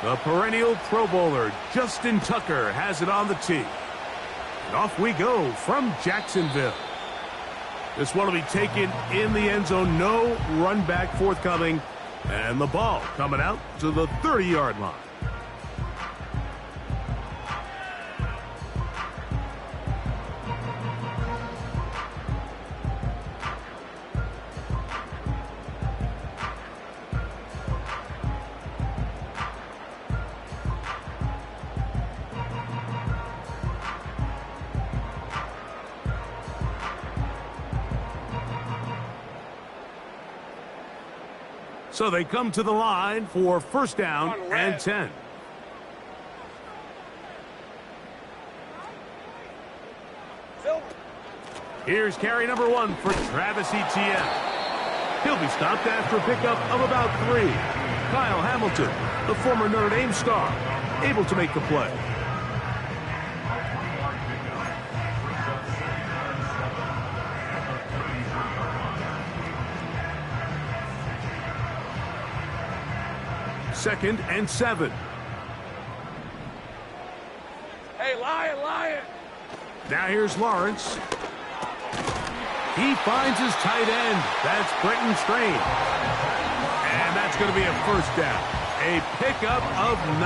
The perennial Pro Bowler, Justin Tucker, has it on the tee. And off we go from Jacksonville. This one will be taken in the end zone. No run back forthcoming. And the ball coming out to the 30-yard line. So they come to the line for first down and 10. Here's carry number 1 for Travis Etienne. He'll be stopped after a pickup of about 3. Kyle Hamilton, the former Notre Dame star, able to make the play. Second and 7. Hey, Lion! Now here's Lawrence. He finds his tight end. That's Brenton Strain. And that's going to be a first down. A pickup of 9.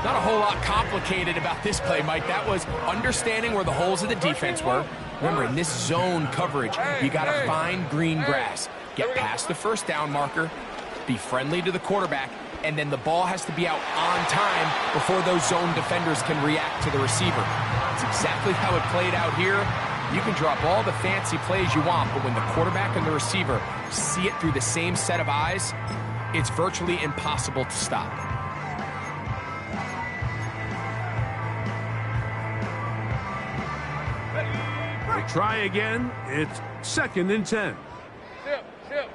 Not a whole lot complicated about this play, Mike. That was understanding where the holes of the defense were. Remember, in this zone coverage, you got to find green grass. Get past the first down marker. Be friendly to the quarterback, and then the ball has to be out on time before those zone defenders can react to the receiver. It's exactly how it played out here. You can drop all the fancy plays you want, but when the quarterback and the receiver see it through the same set of eyes, it's virtually impossible to stop. They try again. It's second and 10. Chip.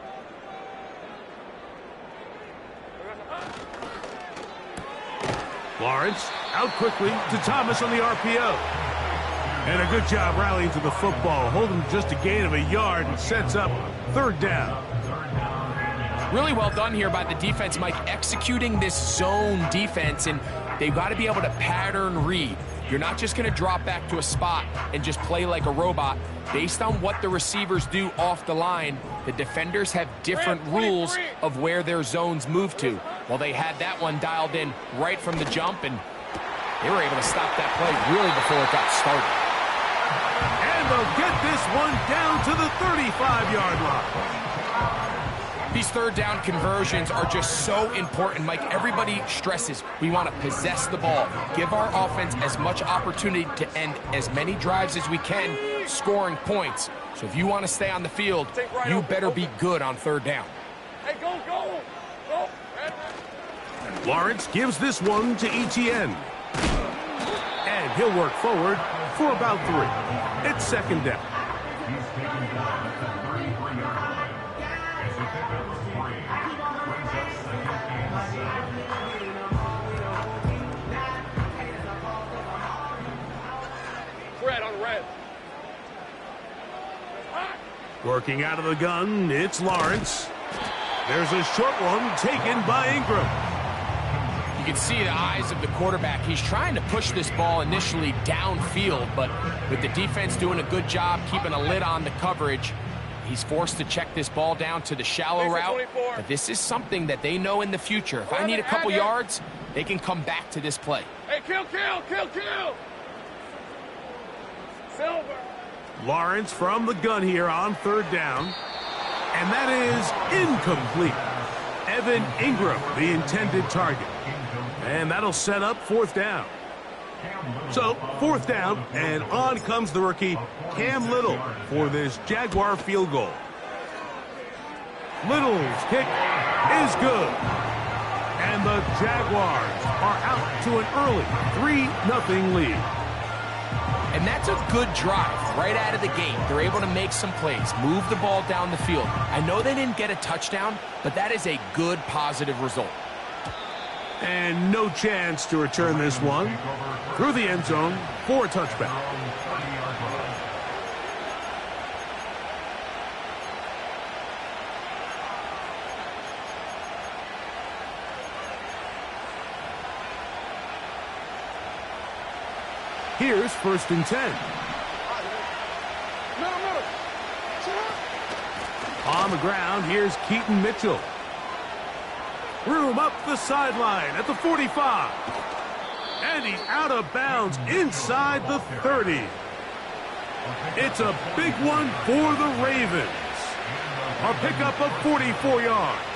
Lawrence out quickly to Thomas on the RPO. And a good job rallying to the football. Holding just a gain of a yard and sets up third down. Really well done here by the defense, Mike, executing this zone defense, and they've got to be able to pattern read. You're not just going to drop back to a spot and just play like a robot. Based on what the receivers do off the line, the defenders have different rules of where their zones move to. Well, they had that one dialed in right from the jump, and they were able to stop that play really before it got started. And they'll get this one down to the 35-yard line. These third down conversions are just so important, Mike. Everybody stresses we want to possess the ball, give our offense as much opportunity to end as many drives as we can, scoring points. So if you want to stay on the field, you better be good on third down. Hey, go! Lawrence gives this one to Etienne. And he'll work forward for about 3. It's second down. Red. Working out of the gun, it's Lawrence. There's a short one taken by Ingram. You can see the eyes of the quarterback. He's trying to push this ball initially downfield, but with the defense doing a good job keeping a lid on the coverage, he's forced to check this ball down to the shallow route. But this is something that they know in the future. If I need a couple yards, they can come back to this play. Hey, kill! Silver. Lawrence from the gun here on third down. And that is incomplete. Evan Ingram, the intended target. And that'll set up fourth down. So, fourth down, and on comes the rookie, Cam Little, for this Jaguar field goal. Little's kick is good. And the Jaguars are out to an early 3-0 lead. And that's a good drive right out of the gate. They're able to make some plays, move the ball down the field. I know they didn't get a touchdown, but that is a good, positive result. And no chance to return this one through the end zone for a touchback. Here's 1st and 10. Middle. On the ground, here's Keaton Mitchell. Room up the sideline at the 45. And he's out of bounds inside the 30. It's a big one for the Ravens. A pickup of 44 yards.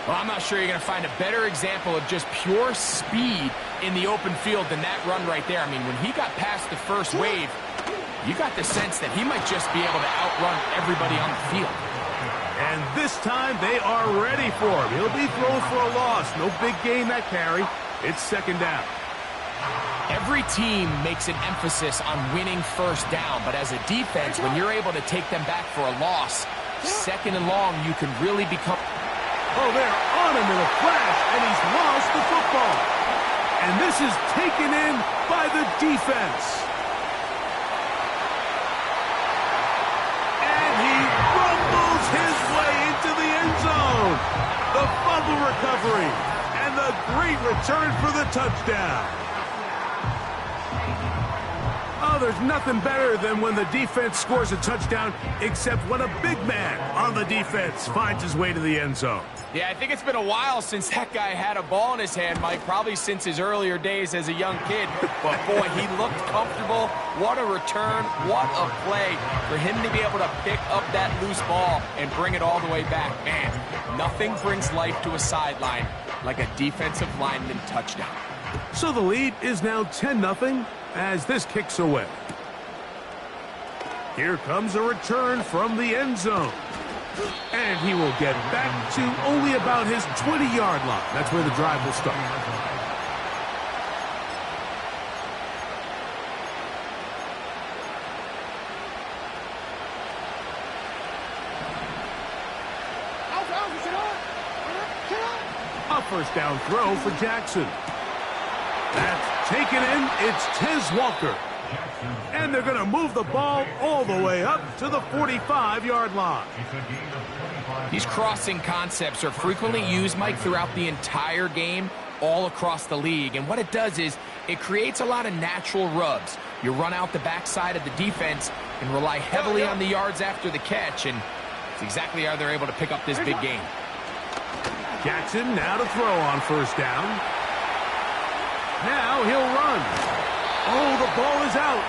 Well, I'm not sure you're going to find a better example of just pure speed in the open field than that run right there. I mean, when he got past the first wave, you got the sense that he might just be able to outrun everybody on the field. And this time they are ready for him. He'll be thrown for a loss. No big gain that carry. It's 2nd down. Every team makes an emphasis on winning 1st down, but as a defense, when you're able to take them back for a loss, 2nd and long, you can really become... Oh, they're on him in a flash, and he's lost the football. And this is taken in by the defense. And he rumbles his way into the end zone. The fumble recovery, and the great return for the touchdown. Oh, there's nothing better than when the defense scores a touchdown, except when a big man on the defense finds his way to the end zone. Yeah, I think it's been a while since that guy had a ball in his hand, Mike, probably since his earlier days as a young kid. But, boy, he looked comfortable. What a return. What a play for him to be able to pick up that loose ball and bring it all the way back. Man, nothing brings life to a sideline like a defensive lineman touchdown. So the lead is now 10-0 as this kicks away. Here comes a return from the end zone. And he will get back to only about his 20-yard line. That's where the drive will start. A 1st down throw for Jackson. That's taken in. It's Tez Walker. And they're going to move the ball all the way up to the 45-yard line. These crossing concepts are frequently used, Mike, throughout the entire game, all across the league. And what it does is it creates a lot of natural rubs. You run out the backside of the defense and rely heavily on the yards after the catch, and it's exactly how they're able to pick up this big game. Jackson now to throw on 1st down. Now he'll run. Oh, the ball is out.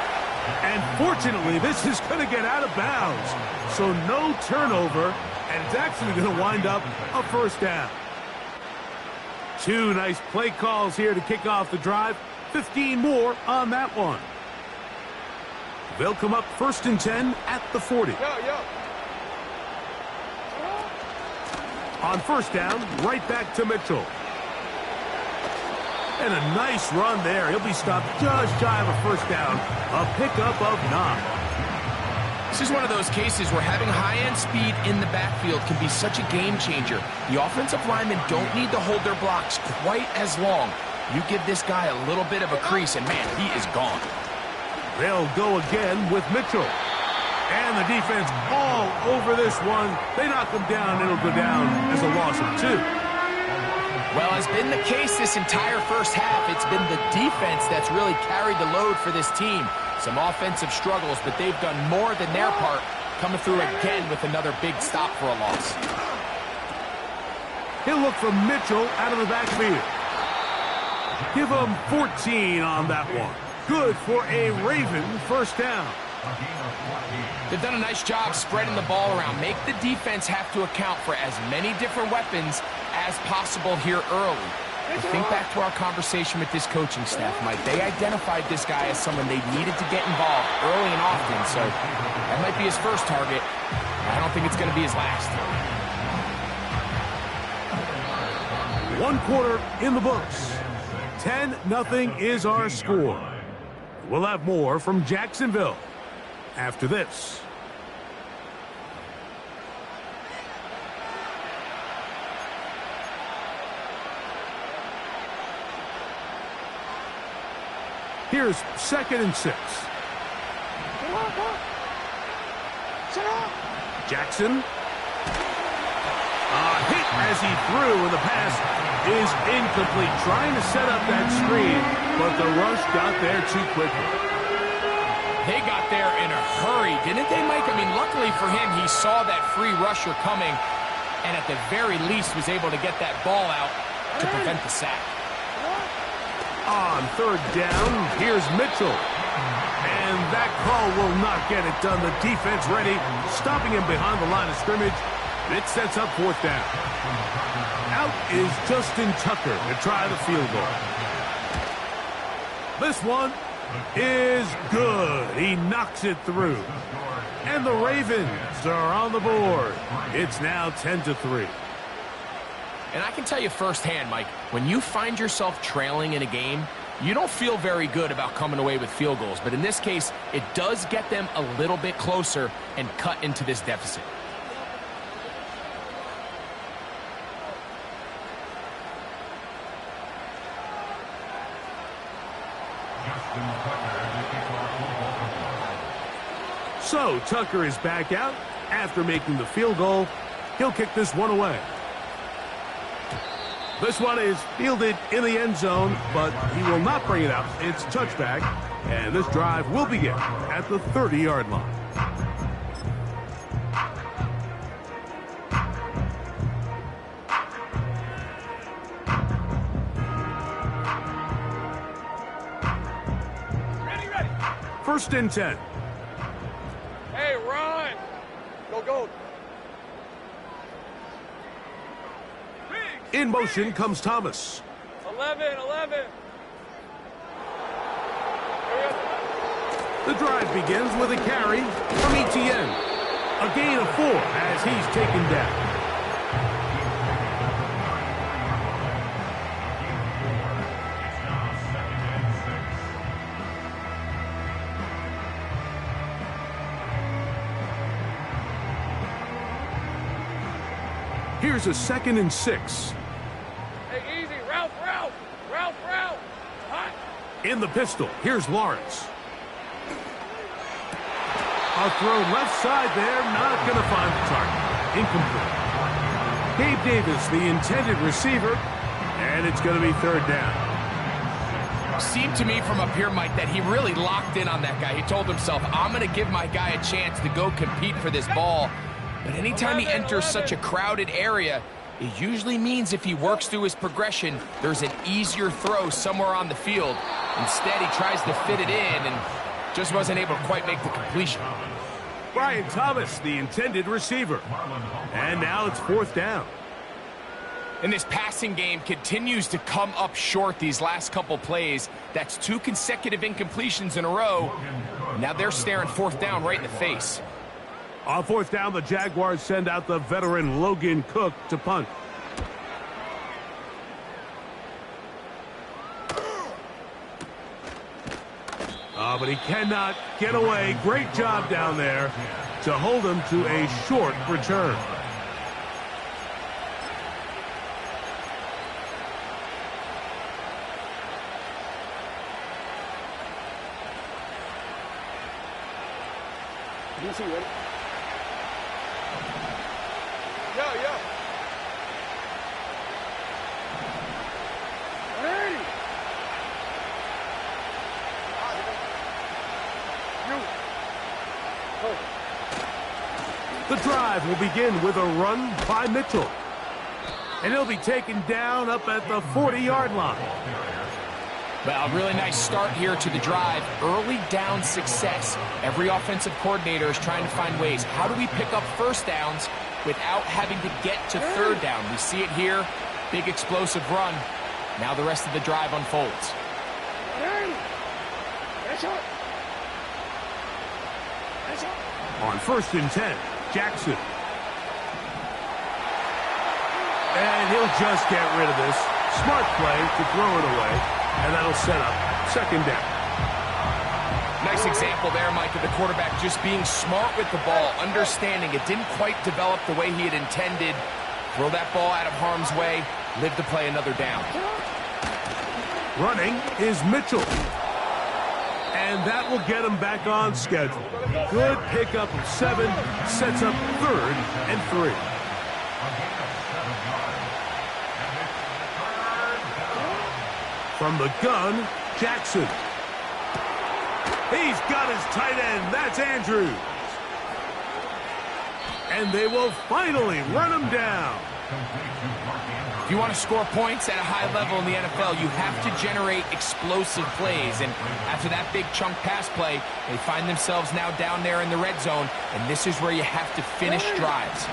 And fortunately, this is going to get out of bounds. So no turnover, and it's actually going to wind up a 1st down. 2 nice play calls here to kick off the drive. 15 more on that one. They'll come up 1st and 10 at the 40. On 1st down, right back to Mitchell. And a nice run there. He'll be stopped just shy of a 1st down. A pickup of 9. This is one of those cases where having high-end speed in the backfield can be such a game changer. The offensive linemen don't need to hold their blocks quite as long. You give this guy a little bit of a crease, and man, he is gone. They'll go again with Mitchell. And the defense all over this one. They knock him down. It'll go down as a loss of 2. Well, as been the case this entire 1st half, it's been the defense that's really carried the load for this team. Some offensive struggles, but they've done more than their part, coming through again with another big stop for a loss. He'll look for Mitchell out of the backfield. Give him 14 on that one. Good for a Raven 1st down. They've done a nice job spreading the ball around. Make the defense have to account for as many different weapons as possible here early. But think back to our conversation with this coaching staff, Mike. They identified this guy as someone they needed to get involved early and often, so that might be his 1st target. I don't think it's going to be his last. 1 quarter in the books. 10-0 is our score. We'll have more from Jacksonville after this. Here's 2nd and 6. Jackson. A hit as he threw, and the pass is incomplete. Trying to set up that screen, but the rush got there too quickly. They got there in a hurry, didn't they, Mike? I mean, luckily for him, he saw that free rusher coming, and at the very least was able to get that ball out to prevent the sack. On third down, here's Mitchell. And that call will not get it done. The defense ready, stopping him behind the line of scrimmage. It sets up fourth down. Out is Justin Tucker to try the field goal. This one is good. He knocks it through. And the Ravens are on the board. It's now 10-3. And I can tell you firsthand, Mike, when you find yourself trailing in a game, you don't feel very good about coming away with field goals. But in this case, it does get them a little bit closer and cut into this deficit. So Tucker is back out after making the field goal. He'll kick this one away. This one is fielded in the end zone, but he will not bring it out. It's touchback, and this drive will begin at the 30-yard line. Ready. 1st and 10. Hey, run. Go. In motion comes Thomas. 11. The drive begins with a carry from Etienne. A gain of 4 as he's taken down. Here's a 2nd and 6. Hey, easy. Route. Hot. In the pistol, here's Lawrence. A throw left side there, not going to find the target. Incomplete. Gabe Davis, the intended receiver, and it's going to be 3rd down. Seemed to me from up here, Mike, that he really locked in on that guy. He told himself, I'm going to give my guy a chance to go compete for this ball. But anytime he enters such a crowded area, it usually means if he works through his progression, there's an easier throw somewhere on the field. Instead, he tries to fit it in and just wasn't able to quite make the completion. Brian Thomas, the intended receiver. And now it's 4th down. And this passing game continues to come up short these last couple plays. That's 2 consecutive incompletions in a row. Now they're staring 4th down right in the face. On 4th down, the Jaguars send out the veteran Logan Cook to punt. But he cannot get away. Great job down there to hold him to a short return. Ready? Yeah. Ready. The drive will begin with a run by Mitchell. And he'll be taken down up at the 40-yard line. Well, a really nice start here to the drive. Early down success. Every offensive coordinator is trying to find ways. How do we pick up 1st downs without having to get to 3rd down? We see it here. Big explosive run. Now the rest of the drive unfolds. On 1st and 10, Jackson. And he'll just get rid of this. Smart play to throw it away. And that'll set up 2nd down. Nice example there, Mike, of the quarterback just being smart with the ball, understanding it didn't quite develop the way he had intended. Throw that ball out of harm's way, live to play another down. Running is Mitchell. And that will get him back on schedule. Good pickup of 7, sets up 3rd and 3. From the gun, Jackson. He's got his tight end. That's Andrews. And they will finally run him down. If you want to score points at a high level in the NFL, you have to generate explosive plays. And after that big chunk pass play, they find themselves now down there in the red zone. And this is where you have to finish drives.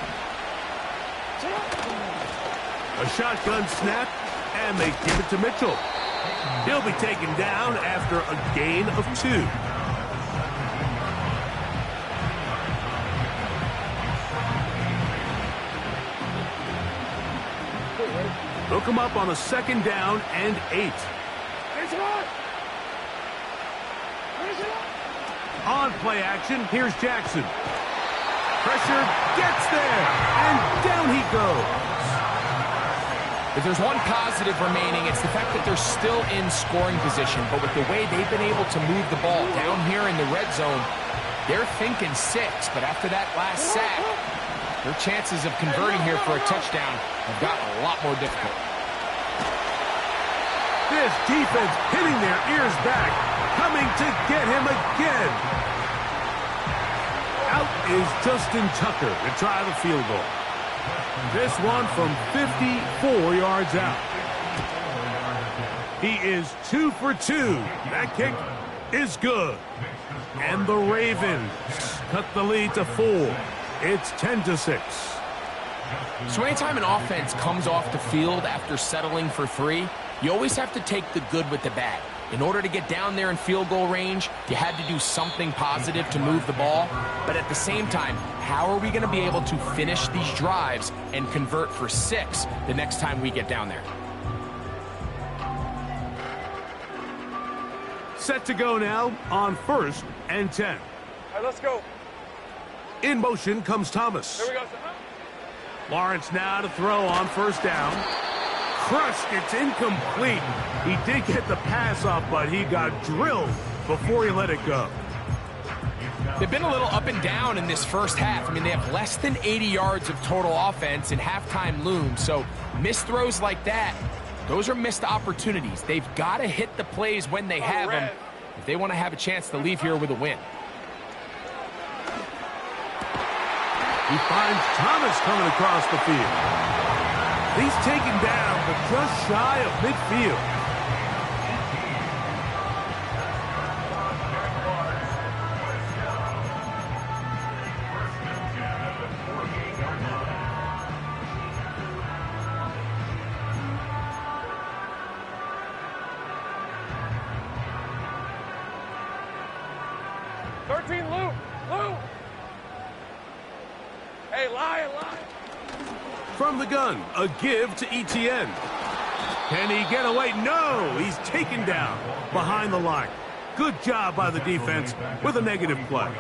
A shotgun snap, and they give it to Mitchell. He'll be taken down after a gain of 2. Hook him up on a 2nd down and 8. On play action, here's Jackson. Pressure gets there, and down he goes. If there's one positive remaining, it's the fact that they're still in scoring position. But with the way they've been able to move the ball down here in the red zone, they're thinking 6. But after that last sack, their chances of converting here for a touchdown have gotten a lot more difficult. This defense hitting their ears back, coming to get him again. Out is Justin Tucker to try the field goal. This one from 54 yards out. He is 2 for 2. That kick is good. And the Ravens cut the lead to 4. It's 10-6. So anytime an offense comes off the field after settling for 3, you always have to take the good with the bad. In order to get down there in field goal range, you had to do something positive to move the ball. But at the same time, how are we going to be able to finish these drives and convert for 6 the next time we get down there? Set to go now on 1st and 10. All right, let's go. In motion comes Thomas. There we go. Lawrence now to throw on 1st down. Crushed, it's incomplete. He did get the pass off, but he got drilled before he let it go. They've been a little up and down in this first half. I mean, they have less than 80 yards of total offense and halftime looms. So missed throws like that, those are missed opportunities. They've got to hit the plays when they have them if they want to have a chance to leave here with a win. He finds Thomas coming across the field. He's taken down, but just shy of midfield. From the gun, a give to Etienne. Can he get away? No, he's taken down behind the line. Good job by the defense with a negative play.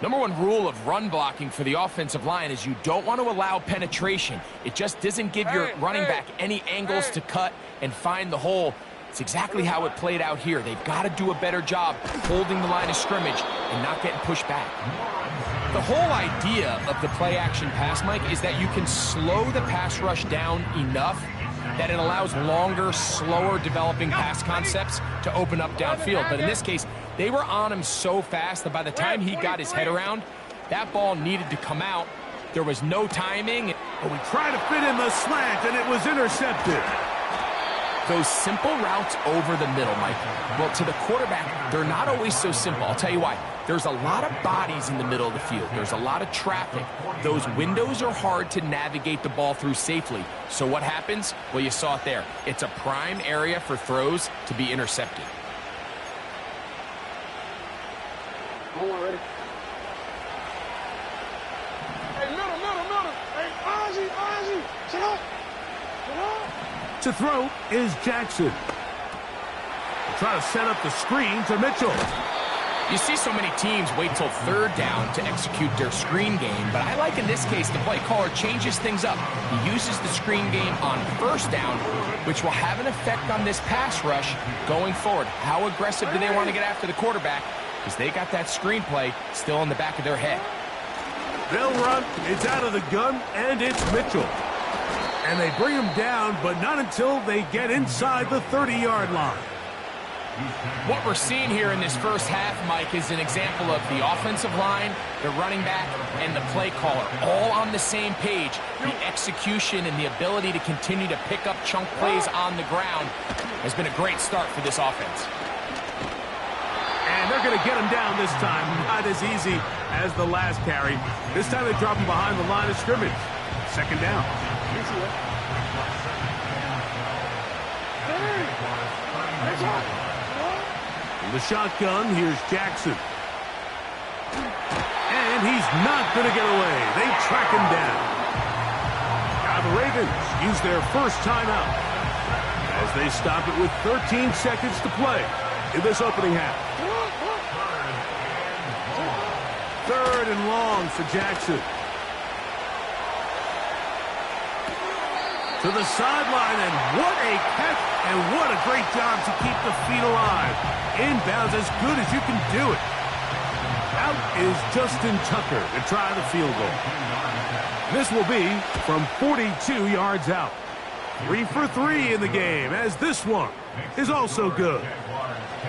Number 1 rule of run blocking for the offensive line is you don't want to allow penetration. It just doesn't give your running back any angles to cut and find the hole. It's exactly how it played out here. They've got to do a better job holding the line of scrimmage and not getting pushed back. The whole idea of the play-action pass, Mike, is that you can slow the pass rush down enough that it allows longer, slower developing pass concepts to open up downfield. But in this case, they were on him so fast that by the time he got his head around, that ball needed to come out. There was no timing. But we tried to fit in the slant, and it was intercepted. Those simple routes over the middle, Mike, well, to the quarterback, they're not always so simple. I'll tell you why. There's a lot of bodies in the middle of the field. There's a lot of traffic. Those windows are hard to navigate the ball through safely. So what happens? Well, you saw it there. It's a prime area for throws to be intercepted. Hold on, ready? Hey, middle. Hey, Ozzie, sit up. To throw is Jackson. They'll try to set up the screen to Mitchell. You see so many teams wait till 3rd down to execute their screen game, but I like in this case the play caller changes things up. He uses the screen game on 1st down, which will have an effect on this pass rush going forward. How aggressive do they want to get after the quarterback? Because they got that screen play still in the back of their head. They'll run. It's out of the gun, and it's Mitchell. And they bring him down, but not until they get inside the 30-yard line. What we're seeing here in this first half, Mike, is an example of the offensive line, the running back, and the play caller all on the same page. The execution and the ability to continue to pick up chunk plays on the ground has been a great start for this offense. And they're going to get him down this time. Not as easy as the last carry. This time they drop him behind the line of scrimmage. Second down. In the shotgun, here's Jackson. And he's not going to get away. They track him down. Now the Ravens use their first timeout as they stop it with 13 seconds to play in this opening half. Third and long for Jackson. To the sideline, and what a catch, and what a great job to keep the feet alive. Inbounds as good as you can do it. Out is Justin Tucker to try the field goal. This will be from 42 yards out. 3 for 3 in the game, as this one is also good.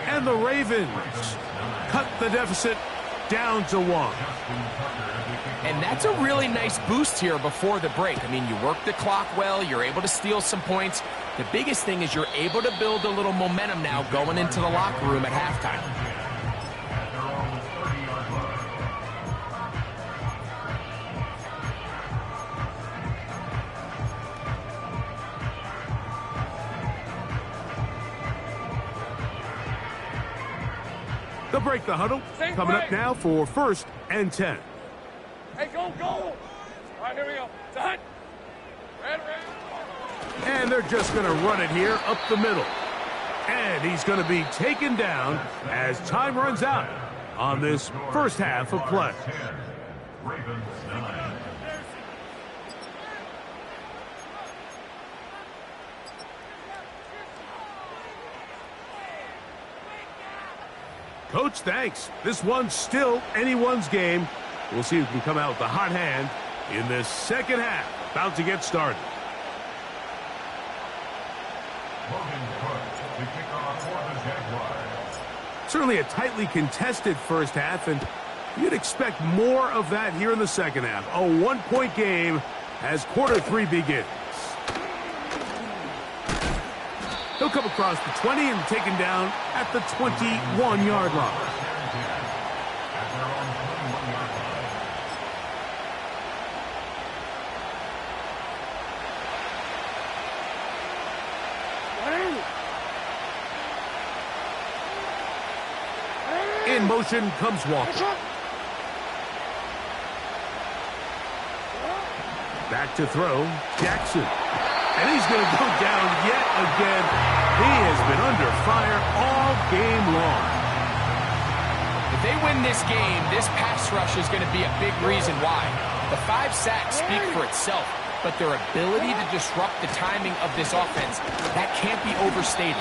And the Ravens cut the deficit down to 1. And that's a really nice boost here before the break. I mean, you work the clock well, you're able to steal some points. The biggest thing is you're able to build a little momentum now going into the locker room at halftime. They'll break the huddle. Coming up now for 1st and 10. Hey, go, go! All right, here we go. Done. Red. And they're just going to run it here up the middle. And he's going to be taken down as time runs out on this first half of play. Ravens 9. Coach, thanks. This one's still anyone's game. We'll see who can come out with the hot hand in this second half. About to get started. Logan Cook to kick off for the Jaguars. Certainly a tightly contested first half, and you'd expect more of that here in the second half. A one-point game as quarter 3 begins. He'll come across the 20 and taken down at the 21-yard line. In motion comes Walker. Back to throw, Jackson. And he's going to go down yet again. He has been under fire all game long. If they win this game, this pass rush is going to be a big reason why. The 5 sacks speak for itself, but their ability to disrupt the timing of this offense, that can't be overstated.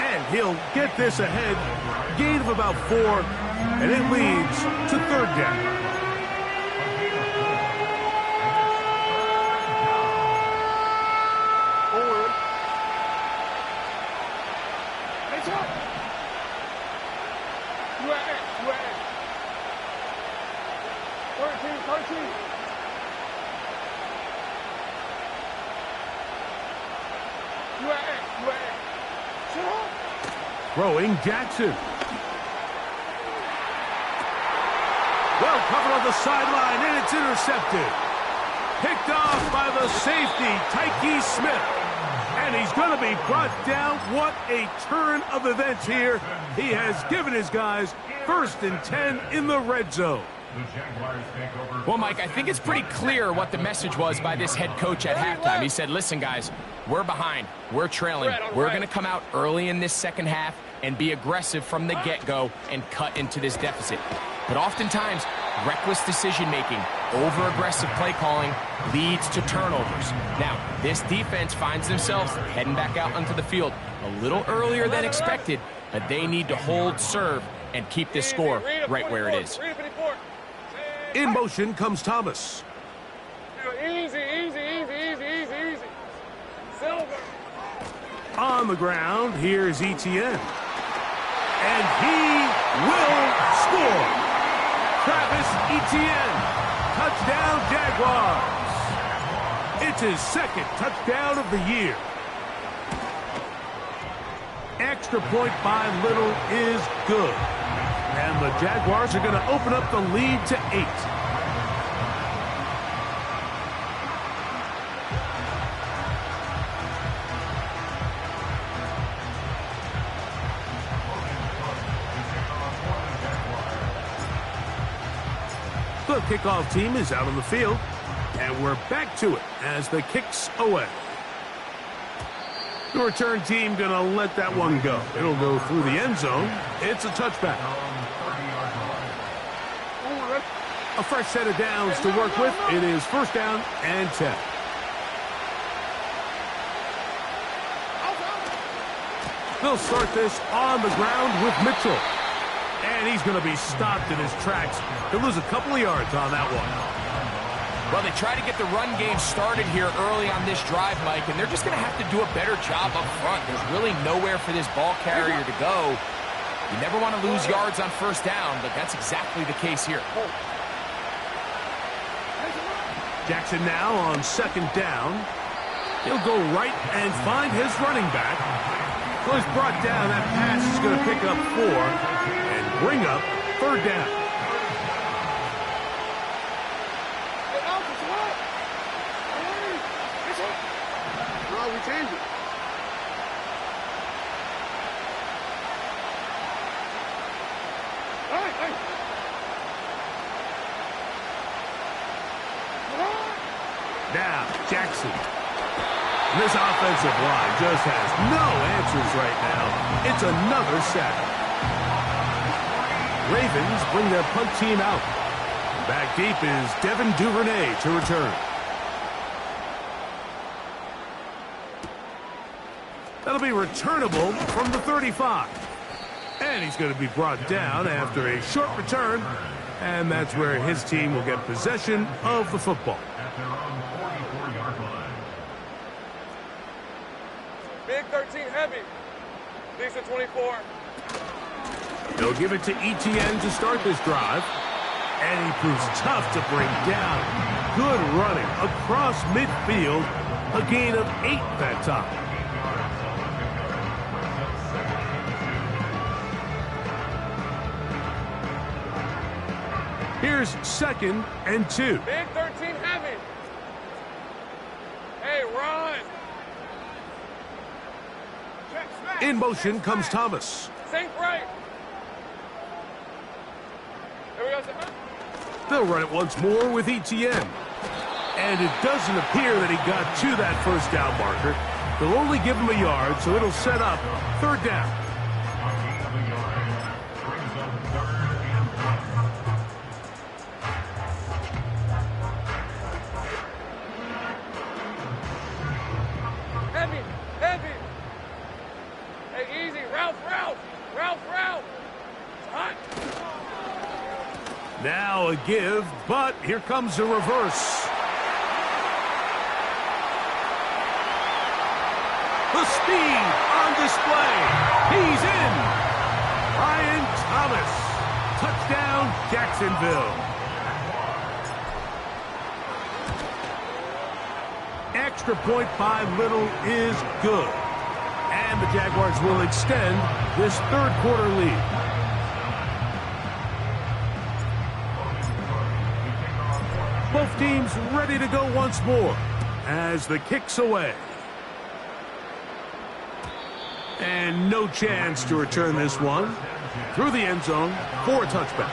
And he'll get this ahead. Gain of about 4, and it leads to 3rd down. Throwing Jackson. Well covered on the sideline, and it's intercepted. Picked off by the safety, Tyke Smith. And he's going to be brought down. What a turn of events here. He has given his guys 1st and 10 in the red zone. Well, Mike, I think it's pretty clear what the message was by this head coach at halftime. He said, listen, guys, we're behind. We're trailing. We're going to come out early in this second half and be aggressive from the get-go and cut into this deficit. But oftentimes, reckless decision-making, over-aggressive play calling leads to turnovers. Now, this defense finds themselves heading back out onto the field a little earlier than expected, but they need to hold serve and keep this score right where it is. In motion comes Thomas. Easy, easy, easy, easy, Silver. On the ground, here's Etienne. And he will score. Travis Etienne. Touchdown, Jaguars. It's his second touchdown of the year. Extra point by Little is good. And the Jaguars are going to open up the lead to 8. The kickoff team is out on the field, and we're back to it as the kick's away. The return team going to let that one go. It'll go through the end zone. It's a touchback. A fresh set of downs to work with. It is first down and 10. They'll start this on the ground with Mitchell. And he's going to be stopped in his tracks. He'll lose a couple of yards on that one. Well, they try to get the run game started here early on this drive, Mike, and they're just going to have to do a better job up front. There's really nowhere for this ball carrier to go. You never want to lose yards on first down, but that's exactly the case here. Jackson now on second down. He'll go right and find his running back. So he's brought down. That pass is going to pick up 4 and bring up third down. We change it. Hey. Now, Jackson. This offensive line just has no answers right now. It's another sack. Ravens bring their punt team out. Back deep is Devin Duvernay to return. That'll be returnable from the 35. And he's going to be brought down after a short return. And that's where his team will get possession of the football. At their own 44-yard line. Big 13 heavy. Decent 24. They'll give it to Etienne to start this drive. And he proves tough to bring down. Good running across midfield. A gain of 8 that time. Here's second and 2. Big 13 heavy. Hey, run. In motion comes Thomas. Sink right. Here we go, sir. They'll run it once more with Etienne. And it doesn't appear that he got to that first down marker. They'll only give him a yard, so it'll set up third down. Heavy. Hey, easy. Route. Hot. Now a give, but here comes a reverse. The speed on display. He's in. Brian Thomas. Touchdown, Jacksonville. Extra point by Little is good. And the Jaguars will extend this third quarter lead. Both teams ready to go once more as the kick's away. And no chance to return this one through the end zone for a touchback.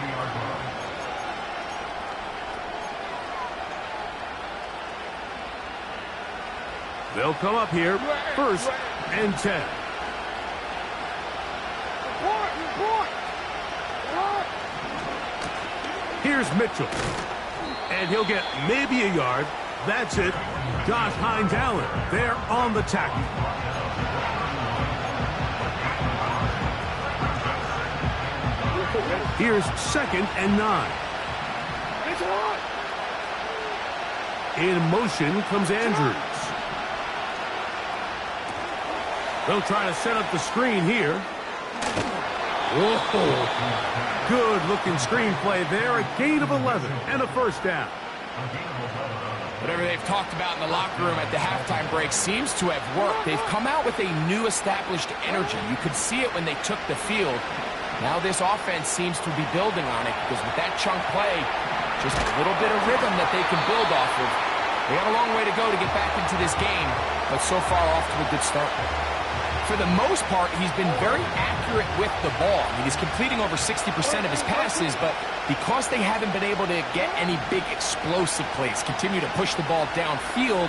They'll come up here first and 10. Here's Mitchell. And he'll get maybe a yard. That's it. Josh Hines Allen there on the tackle. Here's second and 9. In motion comes Andrews. They'll try to set up the screen here. Whoa. Good-looking screen play there. A gain of 11 and a first down. Whatever they've talked about in the locker room at the halftime break seems to have worked. They've come out with a new established energy. You could see it when they took the field. Now this offense seems to be building on it because with that chunk play, just a little bit of rhythm that they can build off of. They have a long way to go to get back into this game, but so far off to a good start. For the most part, he's been very accurate with the ball. I mean, he's completing over 60% of his passes, but because they haven't been able to get any big explosive plays, continue to push the ball downfield,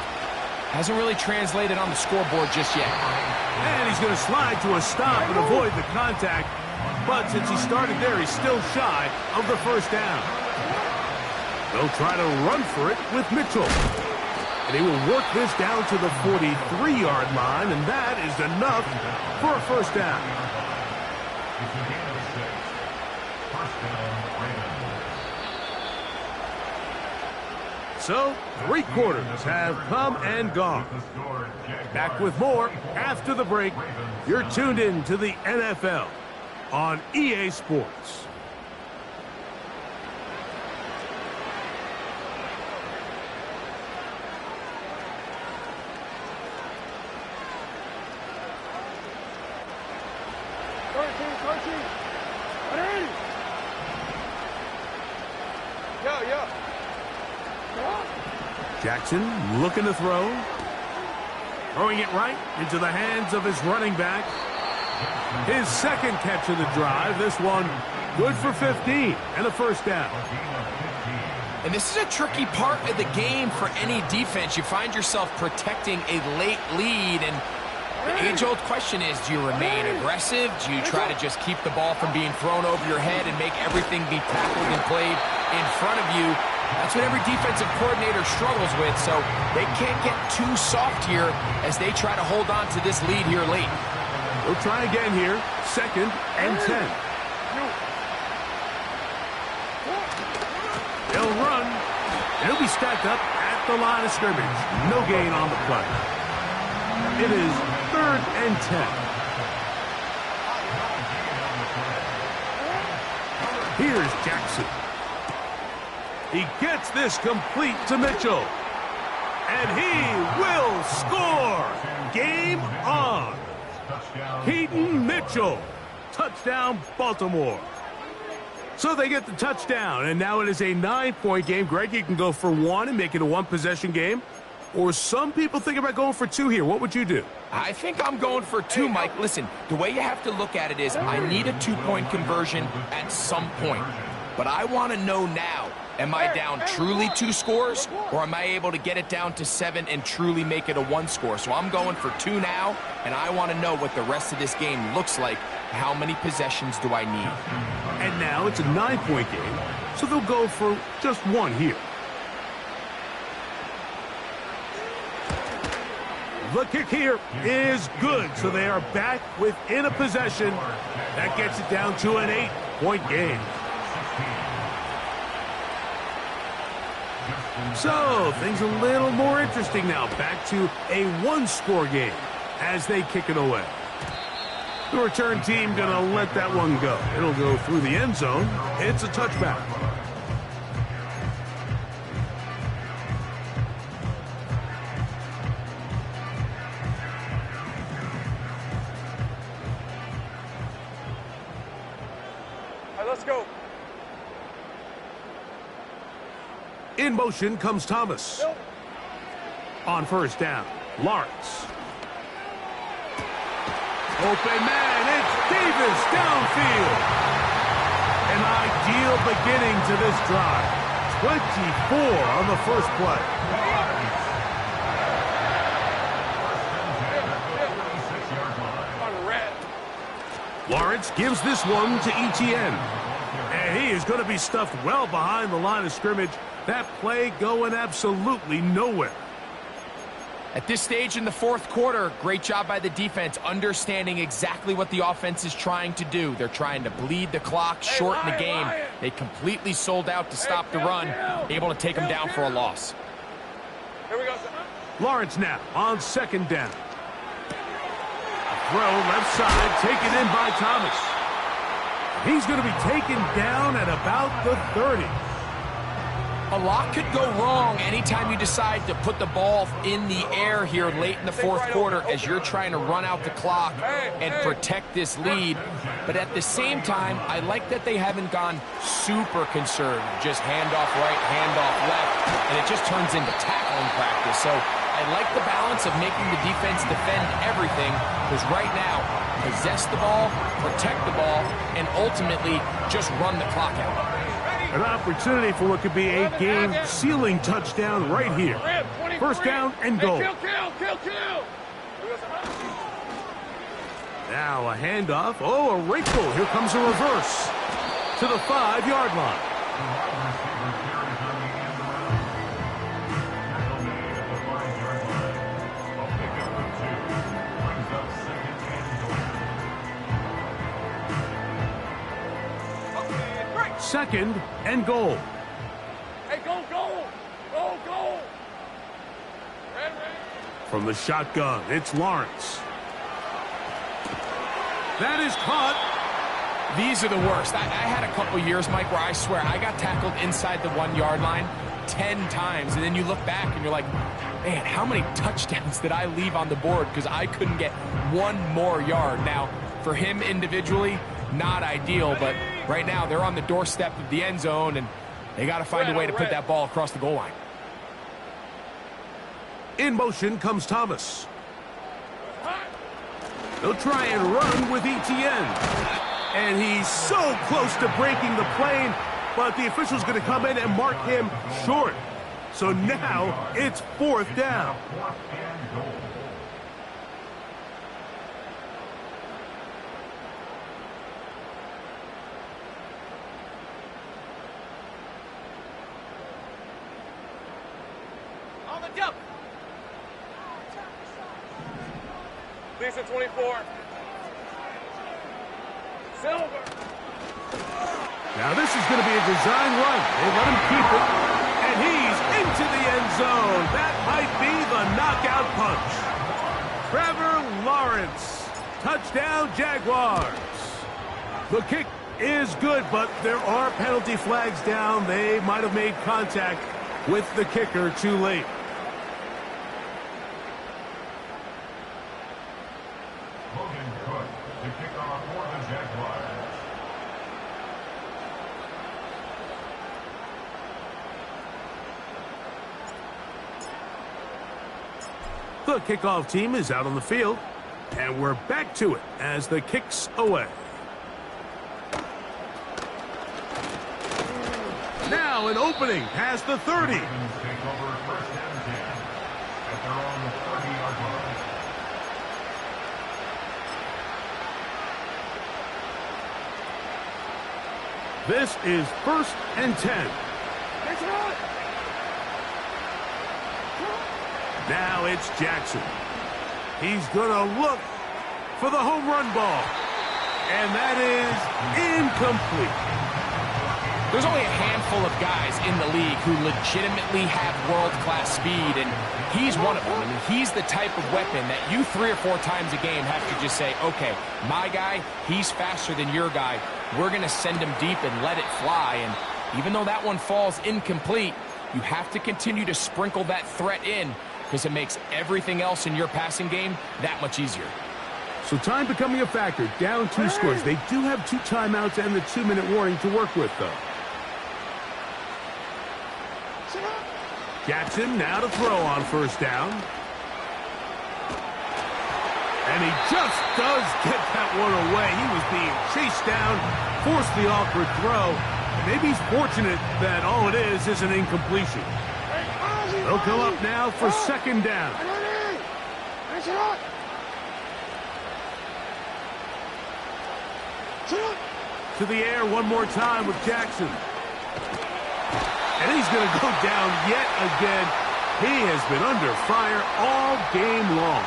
hasn't really translated on the scoreboard just yet. And he's going to slide to a stop and avoid the contact. But since he started there, he's still shy of the first down. They'll try to run for it with Mitchell. And he will work this down to the 43-yard line, and that is enough for a first down. It's a gain of 6. First down, Ravens. So, 3 quarters have come and gone. Back with more after the break. You're tuned in to the NFL on EA Sports. Jackson looking to throw. Throwing it right into the hands of his running back. His second catch of the drive. This one good for 15 and a first down. And this is a tricky part of the game for any defense. You find yourself protecting a late lead, and the age-old question is, do you remain aggressive? Do you try to just keep the ball from being thrown over your head and make everything be tackled and played in front of you? That's what every defensive coordinator struggles with, so they can't get too soft here as they try to hold on to this lead here late. We'll try again here. 2nd and 10. They'll run. It'll be stacked up at the line of scrimmage. No gain on the play. It is 3rd and 10. Here's Jackson. He gets this complete to Mitchell. And he will score. Game on. Keaton Mitchell. Touchdown, Baltimore. So they get the touchdown, and now it is a 9-point game. Greg, you can go for 1 and make it a 1-possession game. Or some people think about going for 2 here. What would you do? I think I'm going for 2, Mike. Listen, the way you have to look at it is I need a 2-point conversion at some point. But I want to know now, am I down truly 2 scores, or am I able to get it down to 7 and truly make it a 1 score? So I'm going for 2 now, and I want to know what the rest of this game looks like. How many possessions do I need? And now it's a 9-point game, so they'll go for just 1 here. The kick here is good, so they are back within a possession. That gets it down to an 8-point game. So, things a little more interesting now. Back to a 1-score game as they kick it away. The return team going to let that one go. It'll go through the end zone. It's a touchback. All right, let's go. In motion comes Thomas. On first down, Lawrence. Open man, it's Davis downfield. An ideal beginning to this drive. 24 on the first play. Lawrence gives this one to Etienne. And he is going to be stuffed well behind the line of scrimmage. That play going absolutely nowhere. At this stage in the 4th quarter, great job by the defense understanding exactly what the offense is trying to do. They're trying to bleed the clock, shorten the game. They completely sold out to stop the run, able to take them down for a loss. Here we go. Lawrence now on 2nd down. A throw left side, taken in by Thomas. He's going to be taken down at about the 30. A lot could go wrong anytime you decide to put the ball in the air here late in the fourth quarter as you're trying to run out the clock and protect this lead. But at the same time, I like that they haven't gone super conservative. Just handoff right, handoff left, and it just turns into tackling practice. So I like the balance of making the defense defend everything, because right now, possess the ball, protect the ball, and ultimately just run the clock out. An opportunity for what could be a game-sealing touchdown right here. First down and goal. Kill. Now a handoff. Oh, a wrinkle. Here comes a reverse to the 5-yard line. Second and goal. Hey, go. Red. From the shotgun, it's Lawrence. That is caught. These are the worst. I had a couple years, Mike, where I swear I got tackled inside the 1-yard line 10 times, and then you look back and you're like, man, how many touchdowns did I leave on the board because I couldn't get one more yard? Now, for him individually, not ideal, but right now they're on the doorstep of the end zone, and they got to find a way to put that ball across the goal line. In motion comes Thomas. They'll try and run with Etienne. And he's so close to breaking the plane, but the official's going to come in and mark him short. So now it's fourth down. On the jump. Lisa 24. Silver. Now this is going to be a design run. They let him keep it, and he's into the end zone. That might be the knockout punch. Trevor Lawrence, touchdown Jaguars. The kick is good, but there are penalty flags down. They might have made contact with the kicker too late. Logan Cook to kick off for the Jaguars. The kickoff team is out on the field, and we're back to it as the kick's away. Now an opening past the 30. Take over first and 10 at their own 30-yard line. This is first and 10. Now it's Jackson. He's going to look for the home run ball. And that is incomplete. There's only a handful of guys in the league who legitimately have world-class speed, and he's one of them. I mean, he's the type of weapon that you 3 or 4 times a game have to just say, okay, my guy, he's faster than your guy. We're going to send him deep and let it fly. And even though that one falls incomplete, you have to continue to sprinkle that threat in, because it makes everything else in your passing game that much easier. So time becoming a factor. Down 2 scores. They do have 2 timeouts and the 2-minute warning to work with, though. Jackson now to throw on first down. And he just does get that one away. He was being chased down, forced the awkward throw. And maybe he's fortunate that all it is an incompletion. They'll come up now for second down. To the air one more time with Jackson. And he's going to go down yet again. He has been under fire all game long.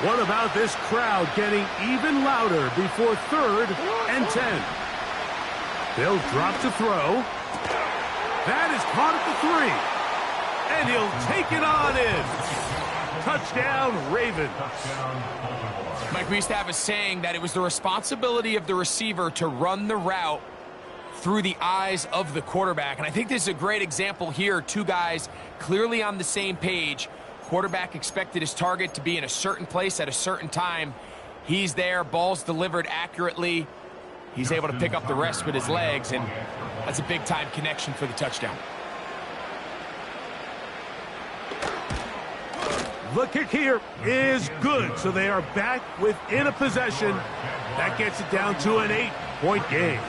What about this crowd getting even louder before 3rd and 10? They'll drop to throw. That is caught at the 3. And he'll take it on in. Touchdown, Ravens. Mike, we used to have a saying that it was the responsibility of the receiver to run the route through the eyes of the quarterback. And I think this is a great example here. Two guys clearly on the same page. Quarterback expected his target to be in a certain place at a certain time. He's there, ball's delivered accurately. He's able to pick up the rest with his legs, and that's a big-time connection for the touchdown. The kick here is good, so they are back within a possession. That gets it down to an 8-point game.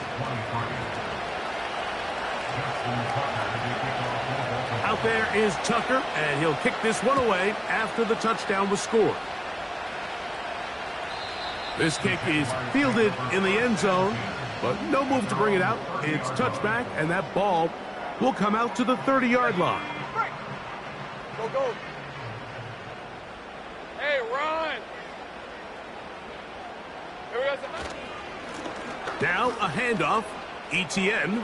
Out there is Tucker, and he'll kick this one away after the touchdown was scored. This kick is fielded in the end zone, but no move to bring it out. It's touchback, and that ball will come out to the 30-yard line. Go, go. Hey, run. Here we go. Now a handoff. Etienne.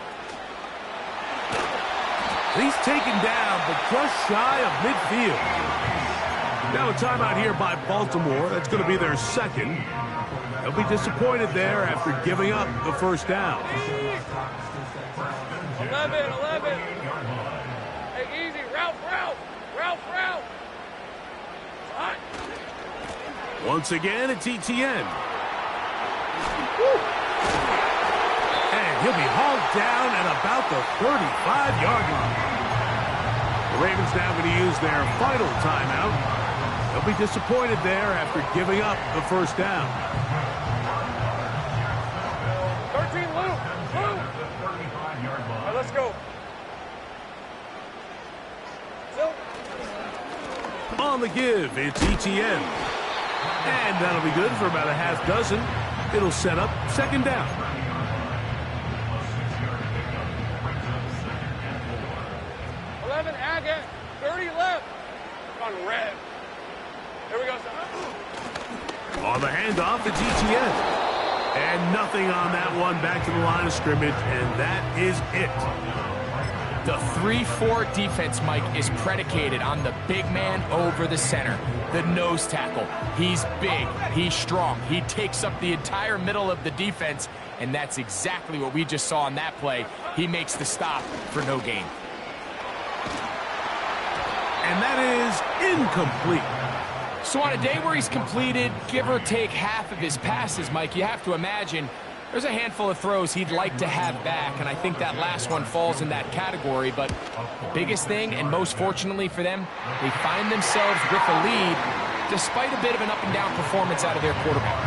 He's taken down, but just shy of midfield. Now a timeout here by Baltimore. That's going to be their second. They'll be disappointed there after giving up the first down. 11. Hey, easy. Route. Hot. Once again, it's Etienne. And he'll be hauled down at about the 35-yard line. The Ravens now going to use their final timeout. They'll be disappointed there after giving up the first down. 13, Luke. All right, let's go. On the give, it's Etienne. And that'll be good for about a half dozen. It'll set up second down. 11, Agate. 30 left. On red. Here we go, son. On the handoff, it's Etienne. And nothing on that one. Back to the line of scrimmage, and that is it. The 3-4 defense, Mike, is predicated on the big man over the center, the nose tackle. He's big, he's strong, he takes up the entire middle of the defense, and that's exactly what we just saw on that play. He makes the stop for no gain. And that is incomplete. So on a day where he's completed, give or take half of his passes, Mike, you have to imagine there's a handful of throws he'd like to have back, and I think that last one falls in that category. But the biggest thing, and most fortunately for them, they find themselves with a lead despite a bit of an up-and-down performance out of their quarterback.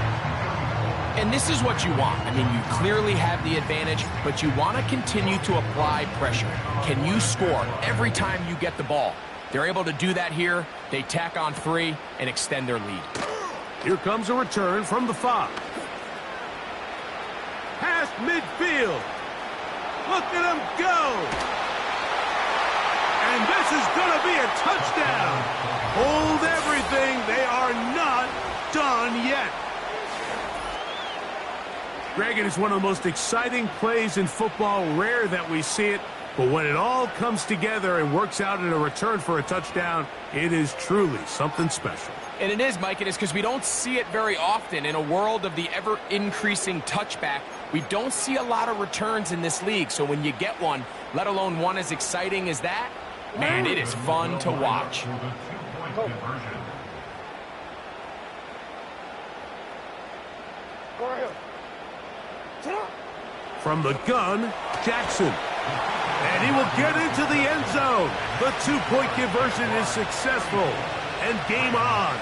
And this is what you want. I mean, you clearly have the advantage, but you want to continue to apply pressure. Can you score every time you get the ball? They're able to do that here. They tack on 3 and extend their lead. Here comes a return from the 5. Past midfield. Look at him go. And this is going to be a touchdown. Hold everything. They are not done yet. Greg, it is one of the most exciting plays in football. Rare that we see it. But when it all comes together and works out in a return for a touchdown, it is truly something special. And it is, Mike. It is because we don't see it very often. In a world of the ever-increasing touchback, we don't see a lot of returns in this league. So when you get one, let alone one as exciting as that, man, it is fun to watch. From the gun, Jackson. And he will get into the end zone. The 2-point conversion is successful. And game on.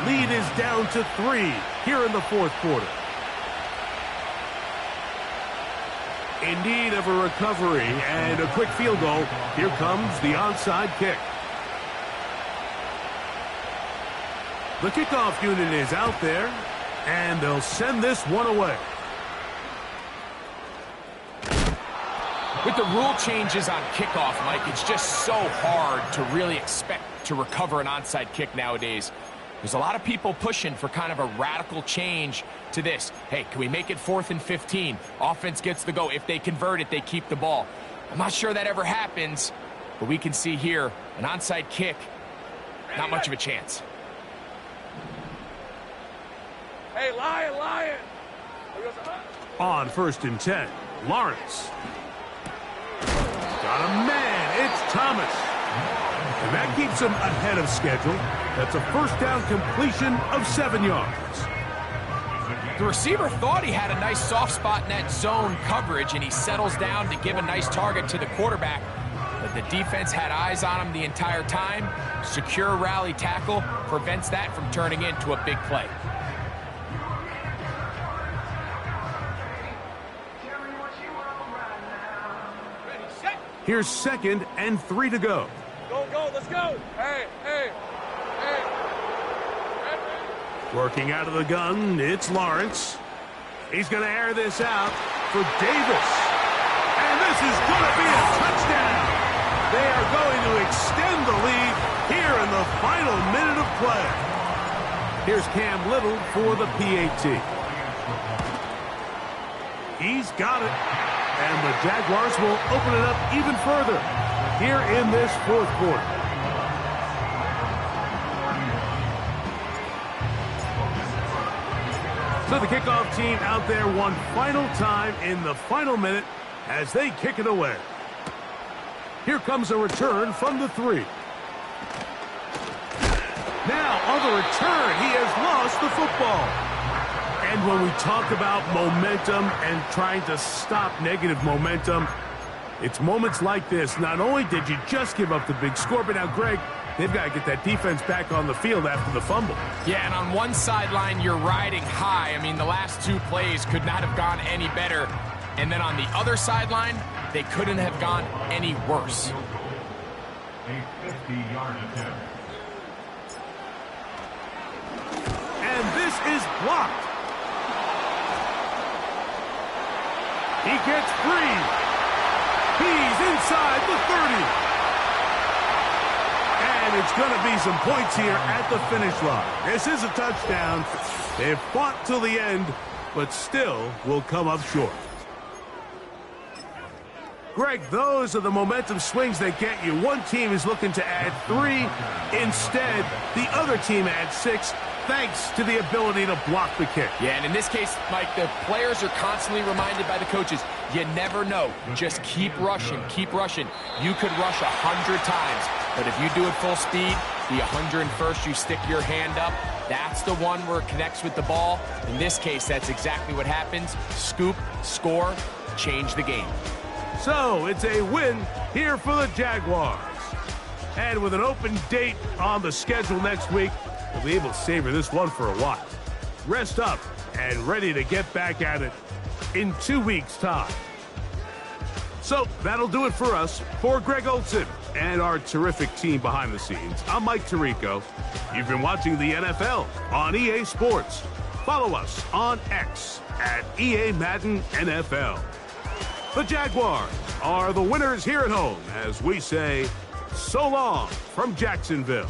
Lead is down to 3 here in the fourth quarter. In need of a recovery and a quick field goal. Here comes the onside kick. The kickoff unit is out there, and they'll send this one away. With the rule changes on kickoff, Mike, it's just so hard to really expect to recover an onside kick nowadays. There's a lot of people pushing for kind of a radical change to this. Hey, can we make it 4th and 15? Offense gets the go. If they convert it, they keep the ball. I'm not sure that ever happens, but we can see here an onside kick. Not much of a chance. Hey, Lion. On 1st and 10, Lawrence. Got a man, it's Thomas. And that keeps him ahead of schedule. That's a 1st down completion of 7 yards. The receiver thought he had a nice soft spot in that zone coverage, and he settles down to give a nice target to the quarterback. But the defense had eyes on him the entire time. Secure rally tackle prevents that from turning into a big play. Here's 2nd and 3 to go. Go, let's go. Hey. Working out of the gun, it's Lawrence. He's going to air this out for Davis. And this is going to be a touchdown. They are going to extend the lead here in the final minute of play. Here's Cam Little for the PAT. He's got it. And the Jaguars will open it up even further here in this 4th quarter. So the kickoff team out there one final time in the final minute as they kick it away. Here comes a return from the 3. Now on the return, he has lost the football. And when we talk about momentum and trying to stop negative momentum, it's moments like this. Not only did you just give up the big score, but now, Greg, they've got to get that defense back on the field after the fumble. Yeah, and on one sideline, you're riding high. I mean, the last 2 plays could not have gone any better. And then on the other sideline, they couldn't have gone any worse. A 50-yard attempt. And this is blocked. He gets free. He's inside the 30. And it's going to be some points here at the finish line. This is a touchdown. They've fought till the end, but still will come up short. Greg, those are the momentum swings that get you. One team is looking to add 3. Instead, the other team adds 6. Thanks to the ability to block the kick. Yeah, and in this case, Mike, the players are constantly reminded by the coaches, you never know. Just keep rushing, keep rushing. You could rush 100 times, but if you do it full speed, the 101st, you stick your hand up. That's the one where it connects with the ball. In this case, that's exactly what happens. Scoop, score, change the game. So, it's a win here for the Jaguars. And with an open date on the schedule next week, we'll be able to savor this one for a while. Rest up and ready to get back at it in 2 weeks' time. So that'll do it for us. For Greg Olsen and our terrific team behind the scenes, I'm Mike Tirico. You've been watching the NFL on EA Sports. Follow us on X at EA Madden NFL. The Jaguars are the winners here at home as we say so long from Jacksonville.